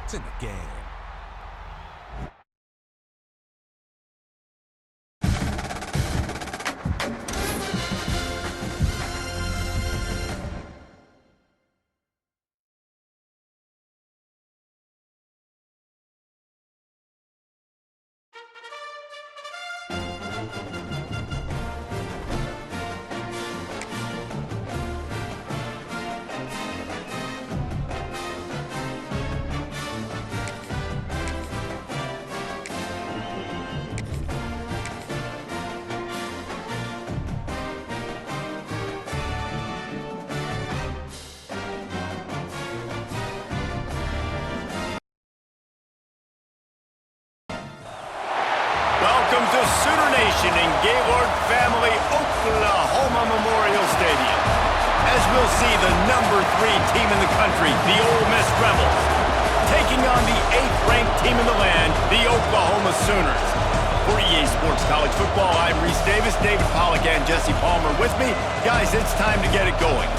It's in the game. Welcome to Sooner Nation in Gaylord Family Oklahoma Memorial Stadium. As we'll see the #3 team in the country, the Ole Miss Rebels, taking on the 8th-ranked team in the land, the Oklahoma Sooners. For EA Sports College Football, I'm Reese Davis, David Pollack, and Jesse Palmer with me. Guys, it's time to get it going.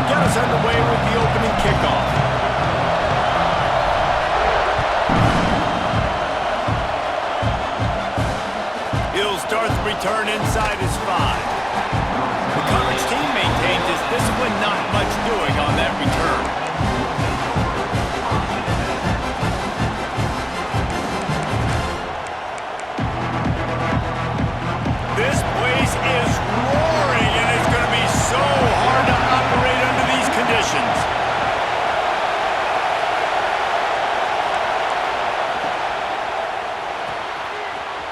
Get us underway with the opening kickoff. He'll start the return inside his 5. The coverage team maintains his discipline, not much doing on that return. This place is roaring, and it's going to be so hard to operate under these conditions.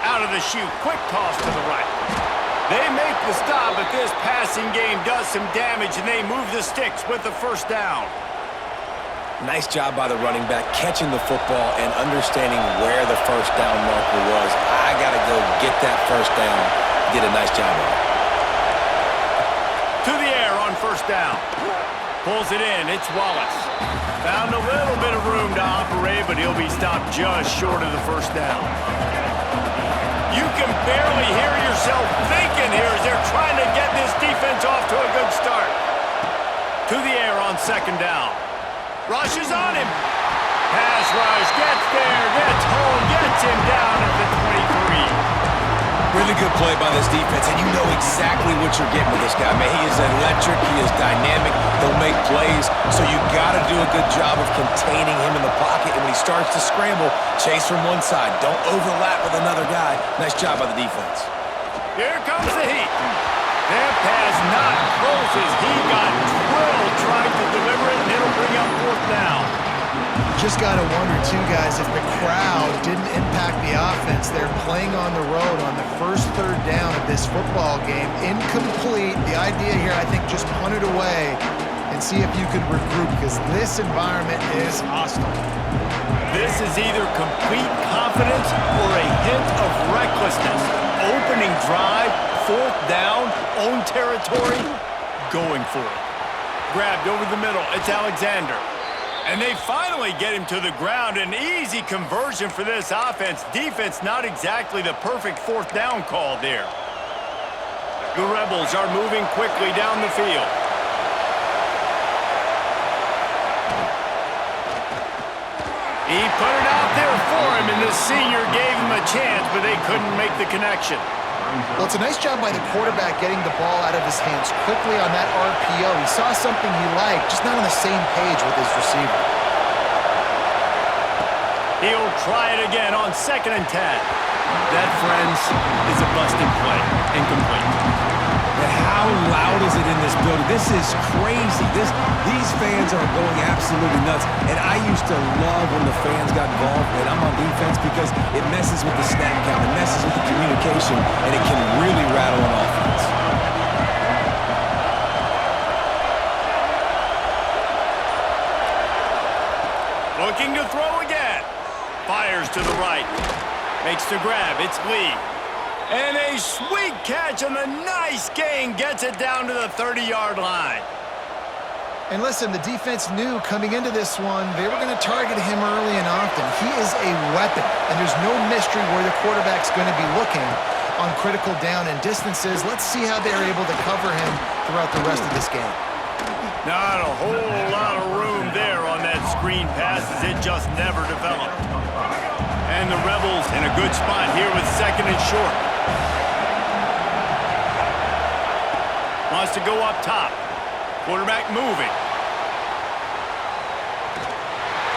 Out of the chute, quick toss to the right. They make the stop, but this passing game does some damage, and they move the sticks with the first down. Nice job by the running back, catching the football and understanding where the first down marker was. I got to go get that first down. Did a nice job of it. To the air on first down. Pulls it in. It's Wallace. Found a little bit of room to operate, but he'll be stopped just short of the first down. You can barely hear yourself thinking here as they're trying to get this defense off to a good start. To the air on second down. Rushes on him. Pass rush. Gets there. Gets home. Gets him down at the 23. Really good play by this defense, and you know exactly what you're getting with this guy. Man, he is electric, he is dynamic, he'll make plays, so you got to do a good job of containing him in the pocket, and when he starts to scramble, chase from one side. Don't overlap with another guy. Nice job by the defense. Here comes the heat. That pass not close as he got drilled trying to deliver it, and it'll bring up fourth down. Just got to wonder, too, guys, if the crowd didn't impact the offense. They're playing on the road on the first third down of this football game. Incomplete. The idea here, I think, just punt it away and see if you could regroup, because this environment is hostile. This is either complete confidence or a hint of recklessness. Opening drive, fourth down, own territory, going for it. Grabbed over the middle. It's Alexander. And they finally get him to the ground. An easy conversion for this offense. Defense not exactly the perfect fourth down call there. The Rebels are moving quickly down the field. He put it out there for him, and the senior gave him a chance, but they couldn't make the connection. Well, it's a nice job by the quarterback getting the ball out of his hands quickly on that RPO. He saw something he liked, just not on the same page with his receiver. He'll try it again on 2nd and 10. That, friends, is a busted play. Incomplete. But how loud is it in this building? This is crazy. These fans are going absolutely nuts. And I used to love when the fans got involved, and I'm on defense, because it messes with the snap count, it messes with the communication, and it can really rattle an offense. Looking to throw again. Fires to the right. Makes the grab. It's Lee. And a sweet catch on the nice gain gets it down to the 30-yard line. And listen, the defense knew coming into this one, they were going to target him early and often. He is a weapon, and there's no mystery where the quarterback's going to be looking on critical down and distances. Let's see how they're able to cover him throughout the rest of this game. Not a whole lot of room there on that screen pass as it just never developed. And the Rebels in a good spot here with 2nd and short. Wants to go up top. Quarterback moving.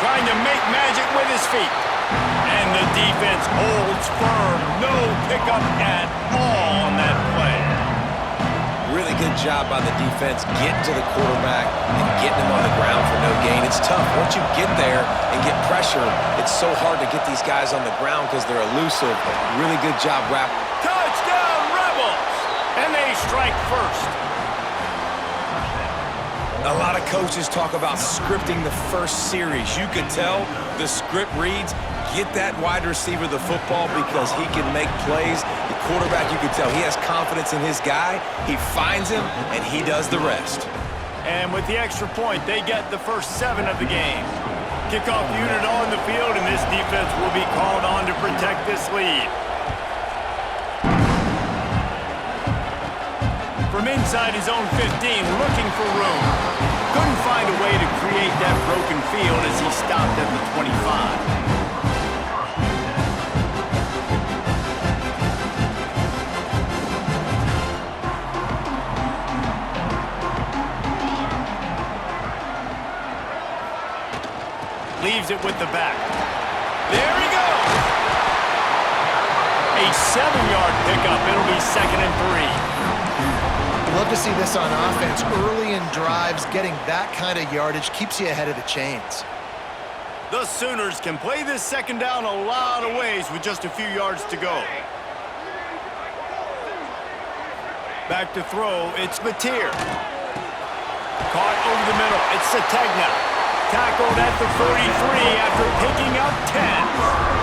Trying to make magic with his feet. And the defense holds firm. No pickup at all on that play. Really good job by the defense getting to the quarterback and getting him on the ground for no gain. It's tough. Once you get there and get pressure, it's so hard to get these guys on the ground because they're elusive. Really good job, Rap. Touchdown, Rebels! And they strike first. A lot of coaches talk about scripting the first series. You could tell the script reads, get that wide receiver the football because he can make plays. The quarterback, you could tell he has confidence in his guy. He finds him, and he does the rest. And with the extra point, they get the first 7 of the game. Kickoff unit on the field, and this defense will be called on to protect this lead. From inside his own 15, looking for room. Couldn't find a way to create that broken field as he stopped at the 25. Leaves it with the back. There he goes! A 7-yard pickup. It'll be 2nd and 3. Love to see this on offense. Early in drives, getting that kind of yardage keeps you ahead of the chains. The Sooners can play this 2nd down a lot of ways with just a few yards to go. Back to throw, it's Mateer. Caught over the middle, it's Sategna. Tackled at the 43 after picking up 10.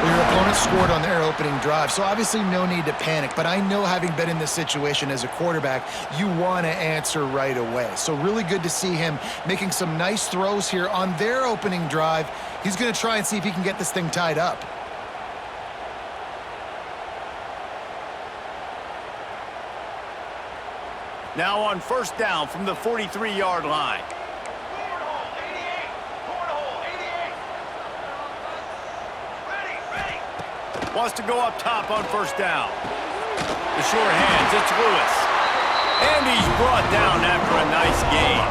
Your opponent scored on their opening drive, so obviously no need to panic. But I know, having been in this situation as a quarterback, you want to answer right away. So really good to see him making some nice throws here on their opening drive. He's going to try and see if he can get this thing tied up. Now on 1st down from the 43-yard line. Wants to go up top on 1st down. The sure hands, it's Lewis. And he's brought down after a nice gain.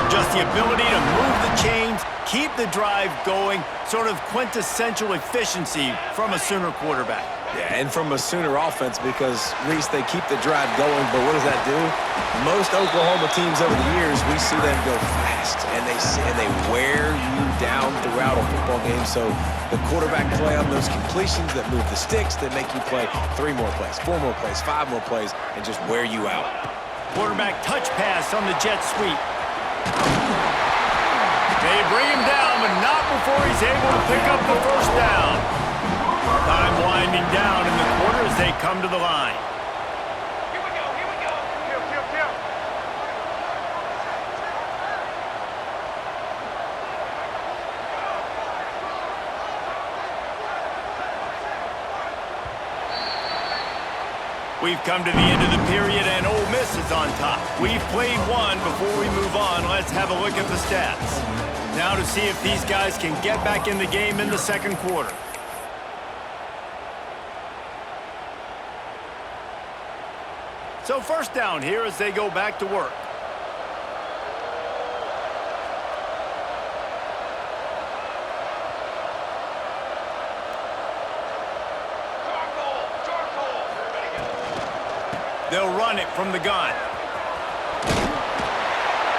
Just the ability to move the chains, keep the drive going, sort of quintessential efficiency from a Sooner quarterback. Yeah, and from a Sooner offense because, Reese, they keep the drive going, but what does that do? Most Oklahoma teams over the years, we see them go fast, and they wear you down throughout a football game. So the quarterback play on those completions that move the sticks, that make you play 3 more plays, 4 more plays, 5 more plays, and just wear you out. Quarterback touch pass on the jet sweep. They bring him down, but not before he's able to pick up the 1st down. Time winding down in the quarter as they come to the line. Here we go. Kill. We've come to the end of the period, and Ole Miss is on top. We've played one. Before we move on, let's have a look at the stats. Now to see if these guys can get back in the game in the 2nd quarter. So 1st down here as they go back to work. They'll run it from the gun.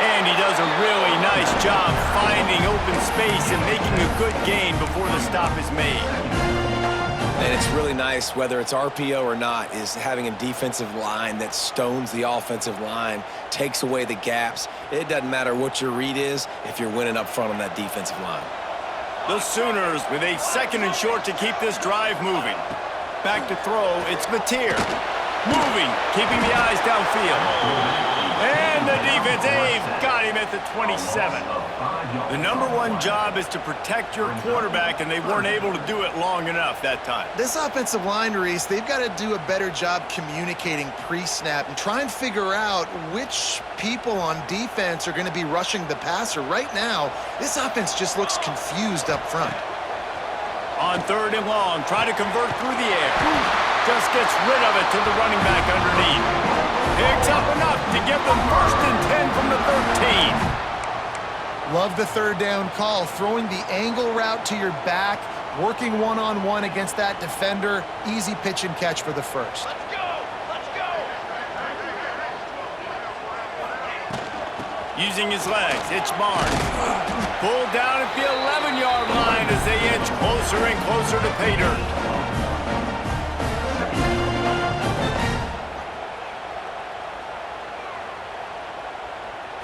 And he does a really nice job finding open space and making a good gain before the stop is made. And it's really nice, whether it's RPO or not, is having a defensive line that stones the offensive line, takes away the gaps. It doesn't matter what your read is if you're winning up front on that defensive line. The Sooners with a 2nd and short to keep this drive moving. Back to throw, it's Mateer. Moving, keeping the eyes downfield. And the defense, they've got him at the 27. The #1 job is to protect your quarterback, and they weren't able to do it long enough that time. This offensive line, Reese, they've got to do a better job communicating pre-snap and try and figure out which people on defense are going to be rushing the passer. Right now, this offense just looks confused up front. On 3rd and long, try to convert through the air. Just gets rid of it to the running back underneath. Picks up enough to give them 1st and 10 from the 13. Love the 3rd down call. Throwing the angle route to your back, working one-on-one against that defender. Easy pitch and catch for the 1st. Let's go! Let's go! Using his legs, it's Barnes. Pulled down at the 11-yard line as they inch closer and closer to pay dirt.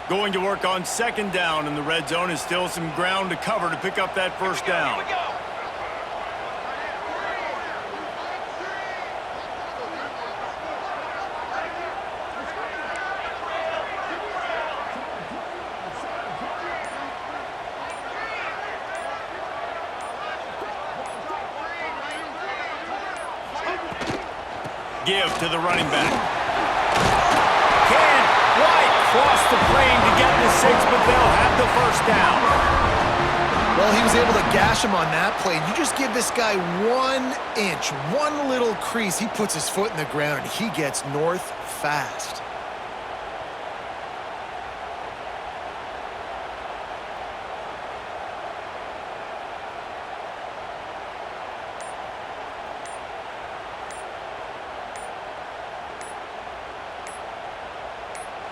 Going to work on 2nd down in the red zone is still some ground to cover to pick up that 1st down. Here we go! Give to the running back. Can't quite cross the plane to get the 6, but they'll have the 1st down. Well, he was able to gash him on that play. You just give this guy 1 inch, one little crease. He puts his foot in the ground, and he gets north fast.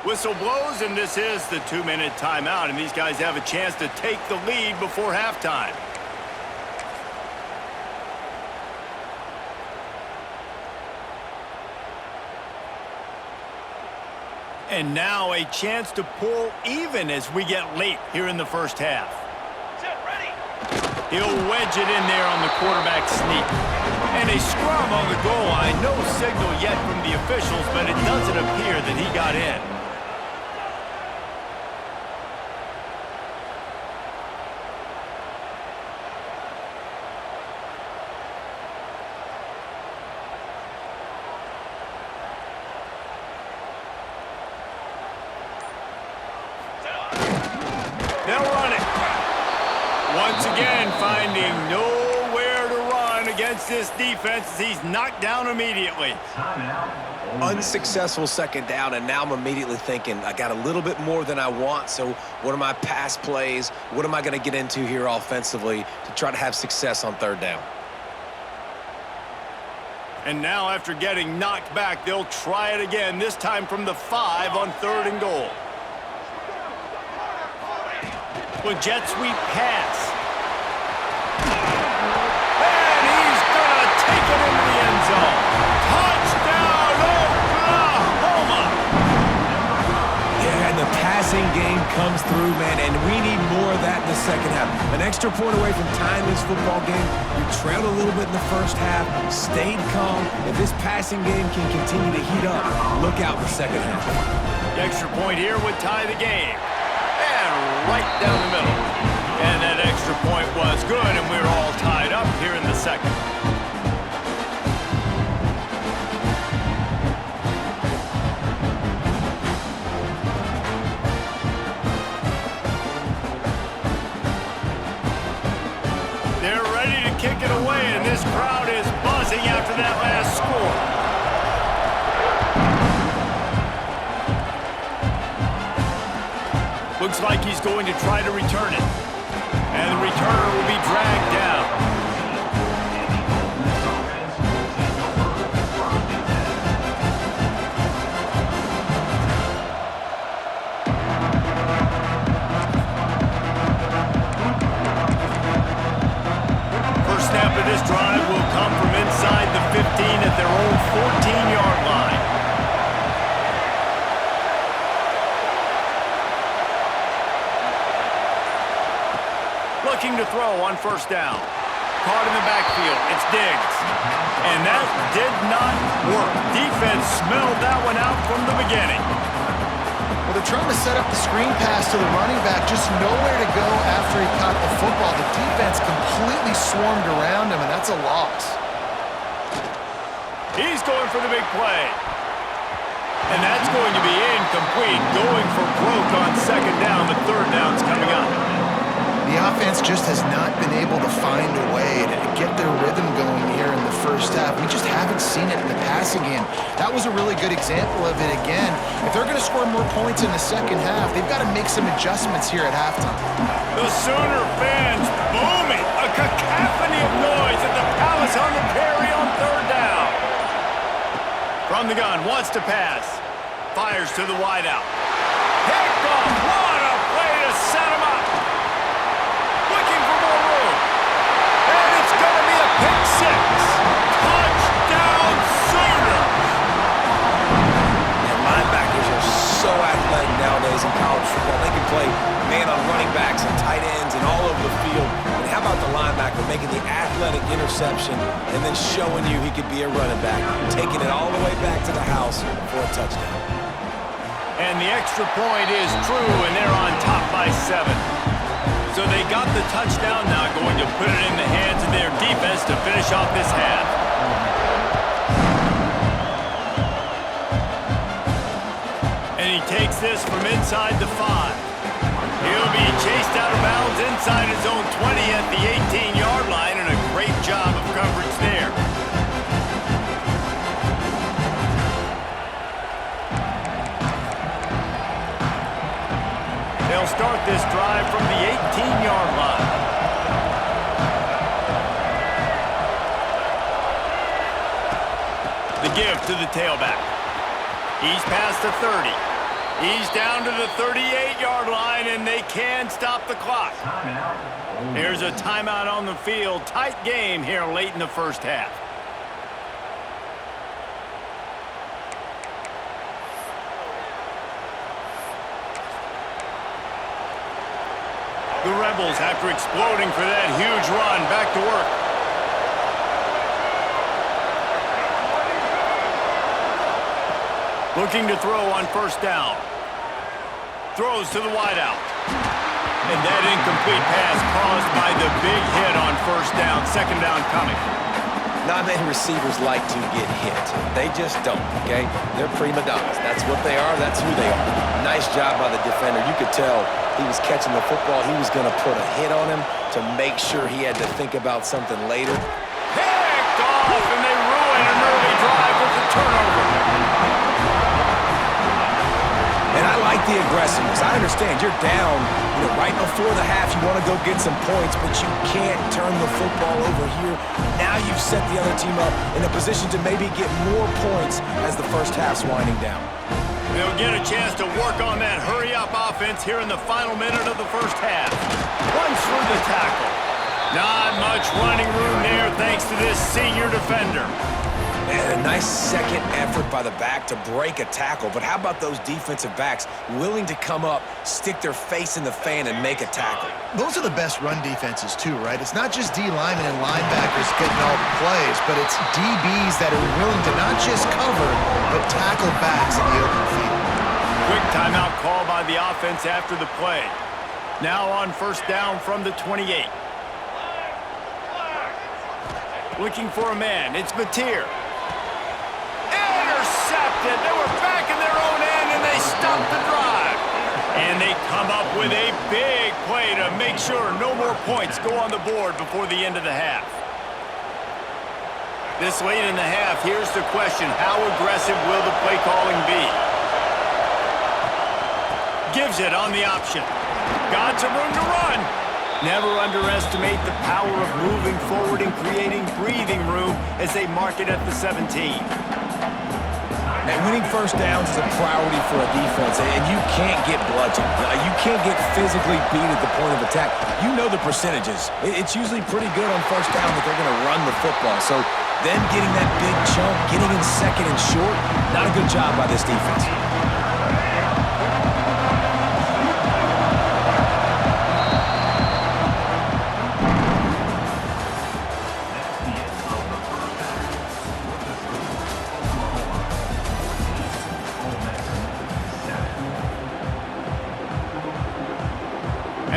Whistle blows, and this is the 2-minute timeout, and these guys have a chance to take the lead before halftime. And now a chance to pull even as we get late here in the 1st half. Set, ready! He'll wedge it in there on the quarterback sneak. And a scrum on the goal line. No signal yet from the officials, but it doesn't appear that he got in. They'll run it. Once again, finding nowhere to run against this defense as he's knocked down immediately. Unsuccessful 2nd down, and now I'm immediately thinking, I got a little bit more than I want, so what are my pass plays? What am I going to get into here offensively to try to have success on 3rd down? And now after getting knocked back, they'll try it again, this time from the 5 on 3rd and goal. With jet sweep pass. And he's going to take it into the end zone. Touchdown, Oklahoma! Yeah, and the passing game comes through, man, and we need more of that in the 2nd half. An extra point away from tying this football game. You trailed a little bit in the 1st half, stayed calm. If this passing game can continue to heat up, look out in the 2nd half. The extra point here would tie the game. Right down the middle. And that extra point was good, and we're all tied up here in the 2nd. They're ready to kick it away, and this crowd is buzzing after that last score. Looks like he's going to try to return it. And the returner will be dragged down. First snap of this drive will come from inside the 15 at their own 14-yard line. Looking to throw on 1st down. caught in the backfield. It's Diggs. And that did not work. Defense smelled that one out from the beginning. Well, they're trying to set up the screen pass to the running back, just nowhere to go after he caught the football. The defense completely swarmed around him, and that's a loss. He's going for the big play. And that's going to be incomplete. Going for broke on second down. The third down's coming up. The offense just has not been able to find a way to get their rhythm going here in the first half. We just haven't seen it in the passing game. That was a really good example of it again. If they're going to score more points in the second half, they've got to make some adjustments here at halftime. The Sooner fans booming. A cacophony of noise at the Palace on the Prairie on third down. From the gun, wants to pass. Fires to the wideout. Picked off. What a play to set him up. Looking for more room. And it's going to be a pick six. Touchdown Sooners. And linebackers are so athletic nowadays in college football. They can play man on running backs and tight ends and all over the field. And how about the linebacker making the athletic interception and then showing you he could be a running back, taking it all the way back to the house for a touchdown. And the extra point is true, and they're on top by 7. So they got the touchdown, now going to put it in the hands of their defense to finish off this half. And he takes this from inside the 5. He'll be chased out of bounds inside his own 20 at the 18-yard line, and a great job of coverage there. They'll start this drive from the 18-yard line. The give to the tailback. He's past the 30. He's down to the 38-yard line, and they can stop the clock. There's a timeout on the field. Tight game here late in the first half. The Rebels, after exploding for that huge run, back to work. Looking to throw on first down. Throws to the wideout. And that incomplete pass caused by the big hit on first down. Second down coming. Not many receivers like to get hit. They just don't, okay? They're prima donnas. That's what they are. That's who they are. Nice job by the defender. You could tell he was catching the football. He was going to put a hit on him to make sure he had to think about something later. Picked off, and they ruin an early drive with the turnover. And I like the aggressiveness. I understand you're down, right before the half. You want to go get some points, but you can't turn the football over here. Now you've set the other team up in a position to maybe get more points as the first half's winding down. They'll get a chance to work on that hurry-up offense here in the final minute of the first half. Runs through the tackle. Not much running room there thanks to this senior defender. And a nice second effort by the back to break a tackle. But how about those defensive backs willing to come up, stick their face in the fan, and make a tackle? Those are the best run defenses too, right? It's not just D linemen and linebackers getting all the plays, but it's DBs that are willing to not just cover, but tackle backs in the open field. Quick timeout call by the offense after the play. Now on first down from the 28. Looking for a man. It's Mateer. Intercepted. They were back in their own end, and they stopped the drive. And they come up with a big play to make sure no more points go on the board before the end of the half. This late in the half, here's the question. How aggressive will the play calling be? Gives it on the option. Got some room to run. Never underestimate the power of moving forward and creating breathing room as they mark it at the 17. And winning first downs is a priority for a defense, and you can't get bludgeoned. You can't get physically beat at the point of attack. You know the percentages. It's usually pretty good on first down that they're going to run the football. So them getting that big chunk, getting in second and short, not a good job by this defense.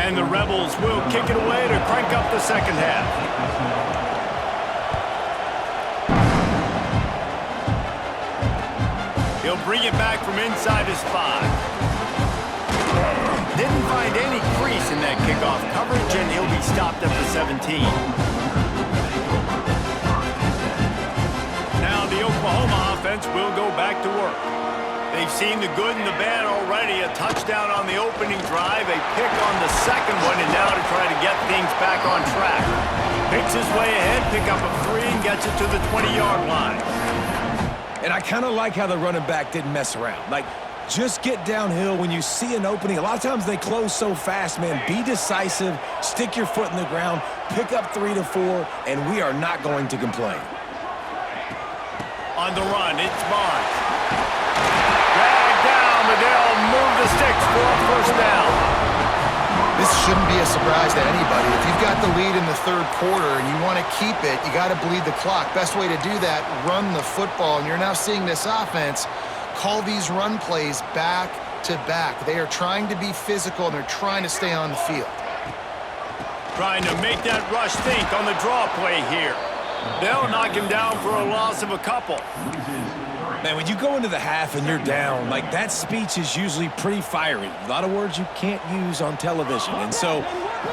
And the Rebels will kick it away to crank up the second half. He'll bring it back from inside his 5. Didn't find any crease in that kickoff coverage, and he'll be stopped at the 17. Now the Oklahoma offense will go back to work. They've seen the good and the bad already. A touchdown on the opening drive, a pick on the second one, and now to try to get things back on track. Picks his way ahead, pick up a 3, and gets it to the 20-yard line. And I kind of like how the running back didn't mess around. Like, just get downhill when you see an opening. A lot of times they close so fast, man. Be decisive, stick your foot in the ground, pick up 3 to 4, and we are not going to complain. On the run, it's Barnes. Dragged down, but they'll move the sticks for a first down. This shouldn't be a surprise to anybody. If you've got the lead in the third quarter and you want to keep it, you got to bleed the clock. Best way to do that, run the football. And you're now seeing this offense call these run plays back to back. They are trying to be physical, and they're trying to stay on the field. Trying to make that rush think on the draw play here. They'll knock him down for a loss of a couple. Man, when you go into the half and you're down, like, that speech is usually pretty fiery. A lot of words you can't use on television. And so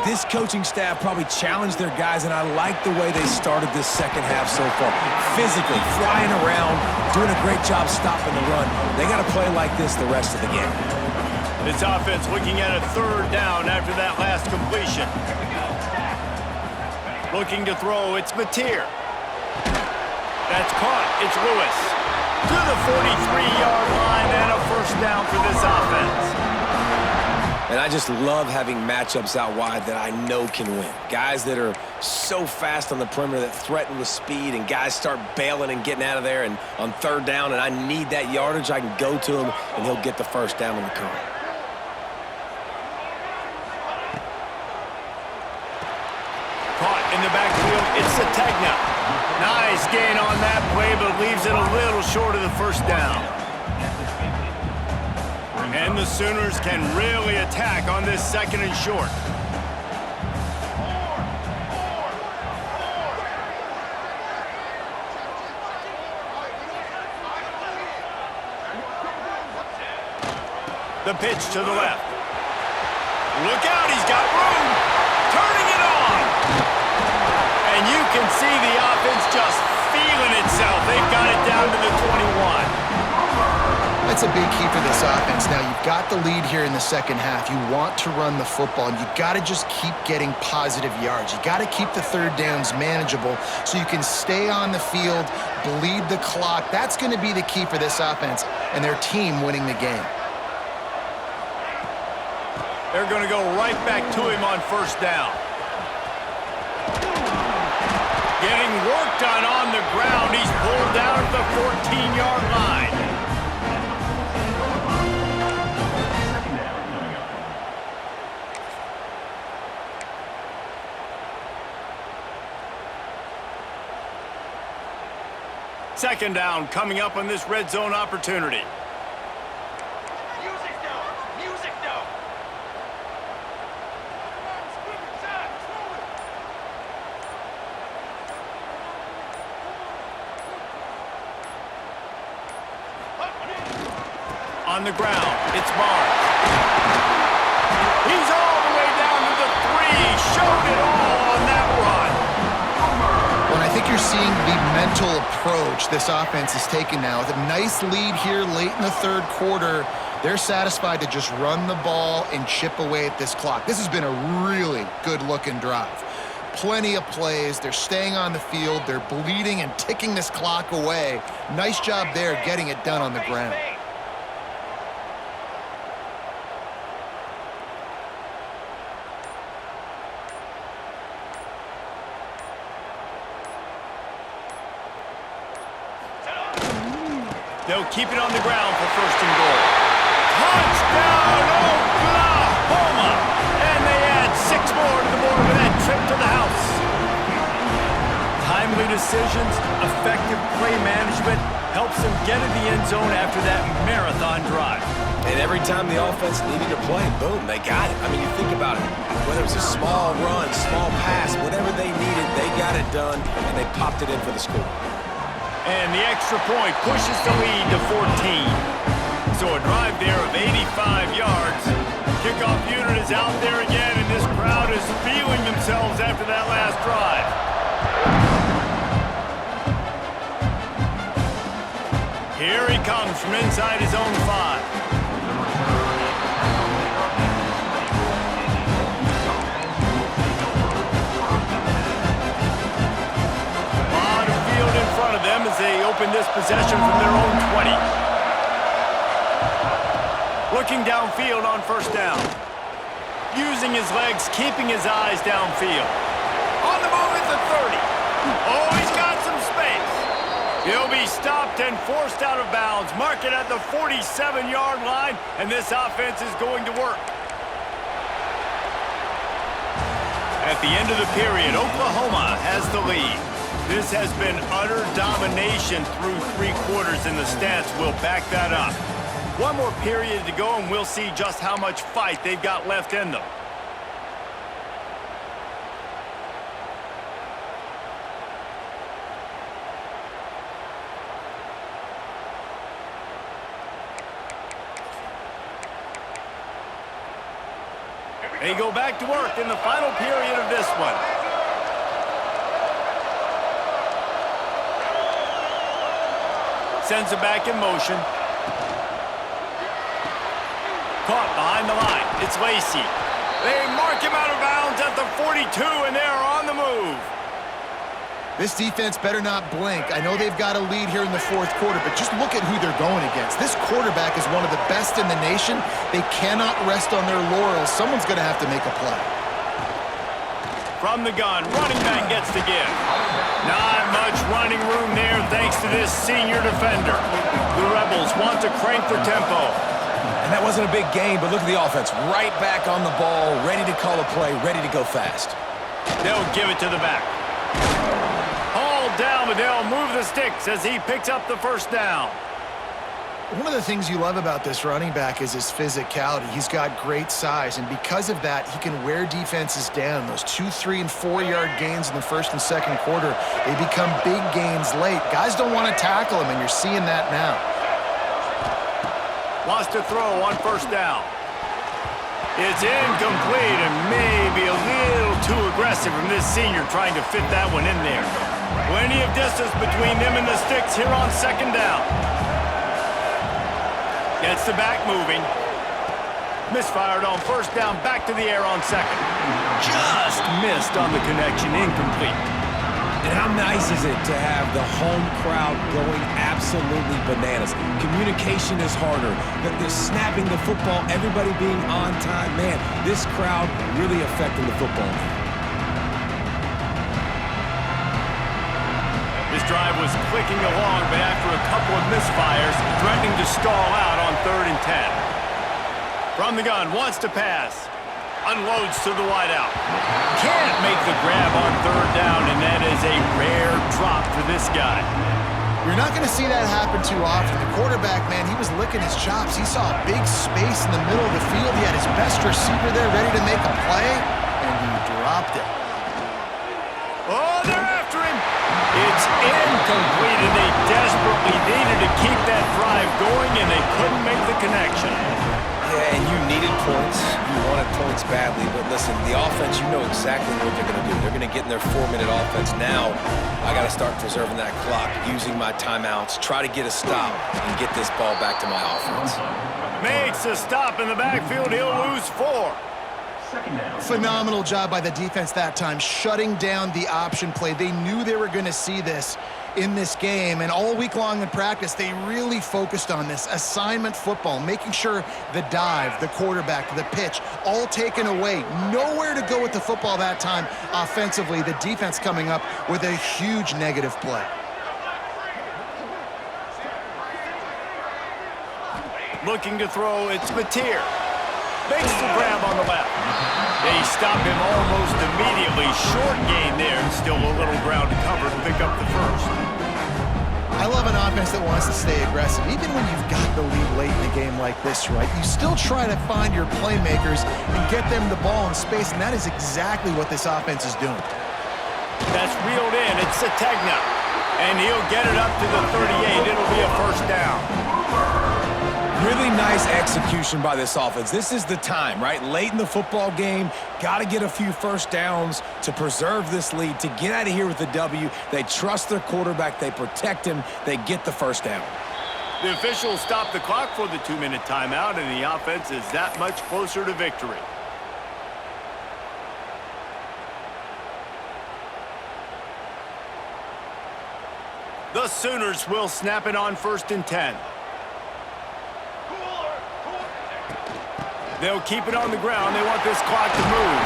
this coaching staff probably challenged their guys, and I like the way they started this second half so far. Physically, flying around, doing a great job stopping the run. They got to play like this the rest of the game. This offense looking at a third down after that last completion. Looking to throw, it's Mateer. That's caught, it's Lewis. To the 43-yard line, and a first down for this offense. And I just love having matchups out wide that I know can win. Guys that are so fast on the perimeter that threaten with speed, and guys start bailing and getting out of there, and on third down, and I need that yardage, I can go to him, and he'll get the first down on the current. Caught in the backfield, it's Sategna. Nice gain on that play, but leaves it a little short of the first down. And the Sooners can really attack on this second and short. The pitch to the left. Look out, he's got room. Turning it on. And you can see the offense just feeling itself. They've got it down to the 21. That's a big key for this offense. Now, you've got the lead here in the second half. You want to run the football, and you've got to just keep getting positive yards. You got to keep the third downs manageable so you can stay on the field, bleed the clock. That's going to be the key for this offense and their team winning the game. They're going to go right back to him on first down. Getting work done on the ground. He's pulled down at the 14-yard line. Second down coming up on this red zone opportunity. Music down! Music down! On the ground, it's Barnes. He's all the way down to the 3. Showed it all on that run. Well, I think you're seeing the mental approach this offense is taking now. With a nice lead here late in the third quarter, they're satisfied to just run the ball and chip away at this clock. This has been a really good-looking drive. Plenty of plays. They're staying on the field. They're bleeding and ticking this clock away. Nice job there getting it done on the ground. They'll keep it on the ground for first and goal. Touchdown, Oklahoma! And they add 6 more to the board with that trip to the house. Timely decisions, effective play management helps them get in the end zone after that marathon drive. And every time the offense needed to play, boom, they got it. I mean, you think about it. Whether it was a small run, small pass, whatever they needed, they got it done, and they popped it in for the score. And the extra point pushes the lead to 14. So a drive there of 85 yards. Kickoff unit is out there again, and this crowd is feeling themselves after that last drive. Here he comes from inside his own 5. On the field in front of them as they open this possession from their own 20. Looking downfield on first down. Using his legs, keeping his eyes downfield. On the move at the 30. Oh, he's got some space. He'll be stopped and forced out of bounds. Mark it at the 47-yard line, and this offense is going to work. At the end of the period, Oklahoma has the lead. This has been utter domination through 3 quarters, and the stats will back that up. One more period to go, and we'll see just how much fight they've got left in them. They go back to work in the final period of this one. Sends it back in motion. Caught behind the line. It's Lacey. They mark him out of bounds at the 42, and they're on the move. This defense better not blink. I know they've got a lead here in the 4th quarter, but just look at who they're going against. This quarterback is one of the best in the nation. They cannot rest on their laurels. Someone's going to have to make a play. From the gun, running back gets the give. Not much running room there thanks to this senior defender. The Rebels want to crank their tempo. And that wasn't a big game, but look at the offense. Right back on the ball, ready to call a play, ready to go fast. They'll give it to the back. Hauled down, but they'll move the sticks as he picks up the first down. One of the things you love about this running back is his physicality. He's got great size, and because of that, he can wear defenses down. Those 2, 3, and 4-yard gains in the 1st and 2nd quarter, they become big gains late. Guys don't want to tackle him, and you're seeing that now. Wants to throw on first down. It's incomplete and maybe a little too aggressive from this senior trying to fit that one in there. Plenty of distance between them and the sticks here on 2nd down. Gets the back moving. Misfired on first down, back to the air on 2nd. Just missed on the connection, incomplete. And how nice is it to have the home crowd going absolutely bananas? Communication is harder. They're snapping the football, everybody being on time. Man, this crowd really affecting the football game. This drive was clicking along, but after a couple of misfires, threatening to stall out on 3rd and 10. From the gun, wants to pass. Unloads to the wideout. Can't make the grab on 3rd down, and that is a rare drop for this guy. You're not going to see that happen too often. The quarterback, man, he was licking his chops. He saw a big space in the middle of the field. He had his best receiver there ready to make a play, and he dropped it. Oh, they're after him. It's incomplete, and they desperately needed to keep that drive going, and they couldn't make the connection. Yeah, and you needed points. You wanted points badly. But listen, the offense, you know exactly what they're going to do. They're going to get in their 4-minute offense. Now, I got to start preserving that clock, using my timeouts, try to get a stop, and get this ball back to my offense. Makes a stop in the backfield. He'll lose 4. Phenomenal job by the defense that time, shutting down the option play. They knew they were going to see this in this game, and all week long in practice, they really focused on this assignment football, making sure the dive, the quarterback, the pitch, all taken away. Nowhere to go with the football that time offensively. The defense coming up with a huge negative play. Looking to throw, it's Mateer. Makes the grab on the left. They stop him almost immediately. Short gain there, and still a little ground to cover to pick up the first. I love an offense that wants to stay aggressive. Even when you've got the lead late in the game like this, right, you still try to find your playmakers and get them the ball in space, and that is exactly what this offense is doing. That's reeled in. It's Sategna. And he'll get it up to the 38. It'll be a first down. Really nice execution by this offense. This is the time, right? Late in the football game, got to get a few first downs to preserve this lead, to get out of here with the W. They trust their quarterback. They protect him. They get the first down. The officials stop the clock for the 2-minute timeout, and the offense is that much closer to victory. The Sooners will snap it on 1st and 10. They'll keep it on the ground. They want this clock to move.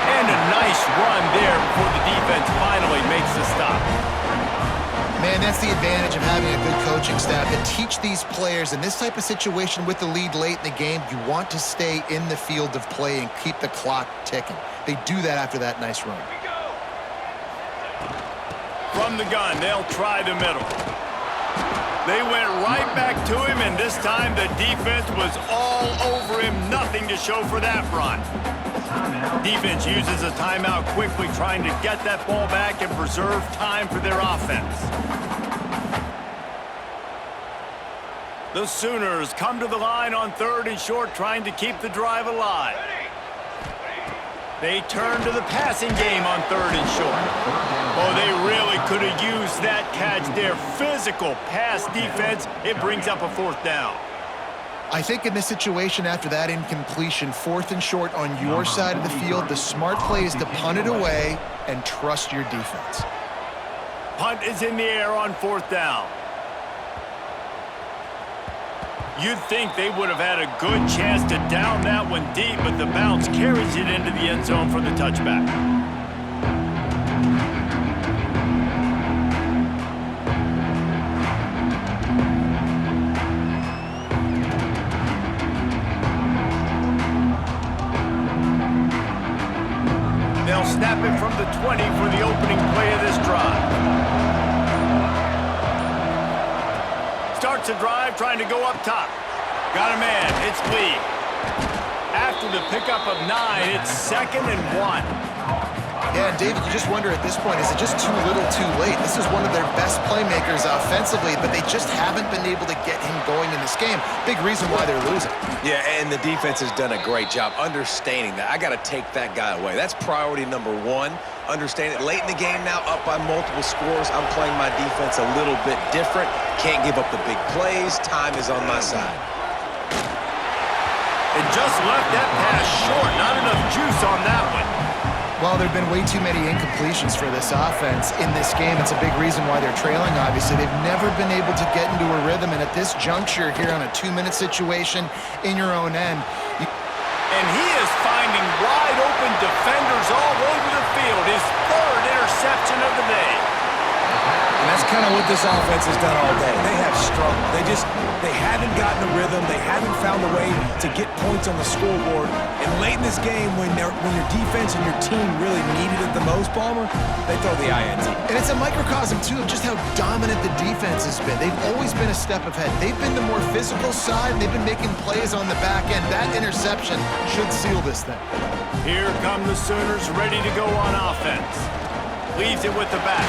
And a nice run there before the defense finally makes the stop. Man, that's the advantage of having a good coaching staff to teach these players in this type of situation with the lead late in the game. You want to stay in the field of play and keep the clock ticking. They do that after that nice run. From the gun, they'll try the middle. They went right back to him, and this time the defense was all over him. Nothing to show for that run. Defense uses a timeout quickly, trying to get that ball back and preserve time for their offense. The Sooners come to the line on 3rd and short, trying to keep the drive alive. They turn to the passing game on 3rd and short. Oh, they really could have used that catch there. Physical pass defense. It brings up a 4th down. I think in this situation, after that incompletion, 4th and short on your side of the field, the smart play is to punt it away and trust your defense. Punt is in the air on 4th down. You'd think they would have had a good chance to down that one deep, but the bounce carries it into the end zone for the touchback. They'll snap it from the 20 for the opening play of this drive. Starts a drive trying to go up top. Got a man. It's Lee. After the pickup of 9, it's 2nd and 1. Yeah, and David, you just wonder at this point, is it just too little too late? This is one of their best playmakers offensively, but they just haven't been able to get him going in this game. Big reason why they're losing. Yeah, and the defense has done a great job understanding that. I got to take that guy away. That's priority number 1. Understand it. Late in the game now, up by multiple scores. I'm playing my defense a little bit different. Can't give up the big plays. Time is on my side. And just left that pass short. Not enough juice on that one. Well, there have been way too many incompletions for this offense in this game. It's a big reason why they're trailing, obviously. They've never been able to get into a rhythm, and at this juncture here on a 2-minute situation in your own end. And he is finding wide-open defenders all over the field. His 3rd interception of the day. And that's kind of what this offense has done all day. They have struggled. They haven't gotten a rhythm. They haven't found a way to get points on the scoreboard. And late in this game, when your defense and your team really needed it the most, Palmer, they throw the INT. And it's a microcosm, too, of just how dominant the defense has been. They've always been a step ahead. They've been the more physical side, and they've been making plays on the back end. That interception should seal this thing. Here come the Sooners ready to go on offense. Leaves it with the back.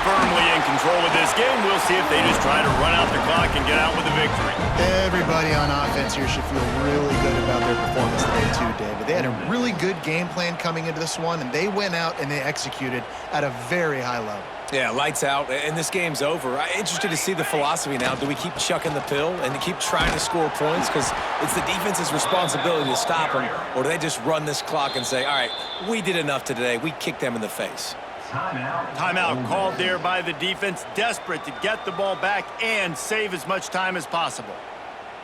Firmly in control of this game. We'll see if they just try to run out the clock and get out with a victory. Everybody on offense here should feel really good about their performance today too, David. They had a really good game plan coming into this one, and they went out and they executed at a very high level. Yeah, lights out, and this game's over. I'm interested to see the philosophy now. Do we keep chucking the pill and keep trying to score points? Because it's the defense's responsibility to stop them, or do they just run this clock and say, all right, we did enough today. We kicked them in the face. Timeout called there by the defense, desperate to get the ball back and save as much time as possible.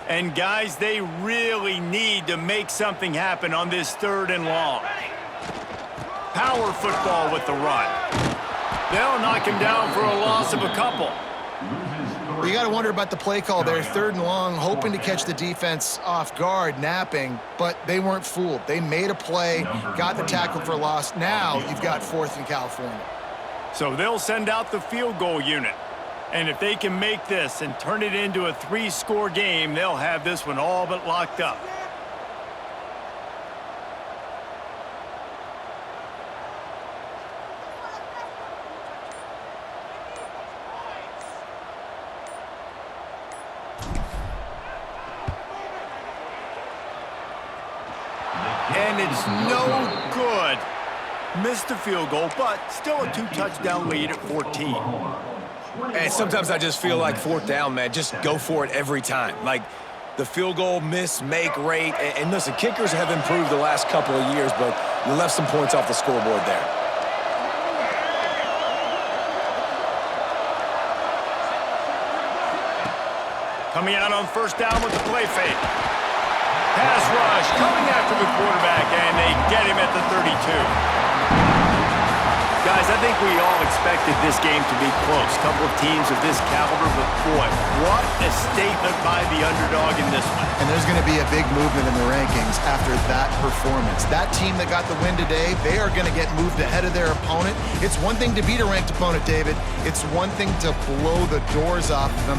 And guys, they really need to make something happen on this 3rd and long. Power football with the run. They'll knock him down for a loss of a couple. Well, you got to wonder about the play call there. 3rd and long, hoping to catch the defense off guard, napping, but they weren't fooled. They made a play, got the tackle for a loss. Now you've got 4th in California. So they'll send out the field goal unit. And if they can make this and turn it into a 3-score game, they'll have this one all but locked up. And it's no good. Missed the field goal, but still a 2-touchdown lead at 14. And sometimes I just feel like fourth down, man, just go for it every time. Like the field goal miss, make rate. And listen, kickers have improved the last couple of years, but you left some points off the scoreboard there. Coming out on first down with the play fake. Pass rush, coming after the quarterback, and they get him at the 32. Guys, I think we all expected this game to be close. Couple of teams of this caliber, but boy, what a statement by the underdog in this one. And there's going to be a big movement in the rankings after that performance. That team that got the win today, they are going to get moved ahead of their opponent. It's one thing to beat a ranked opponent, David. It's one thing to blow the doors off of them.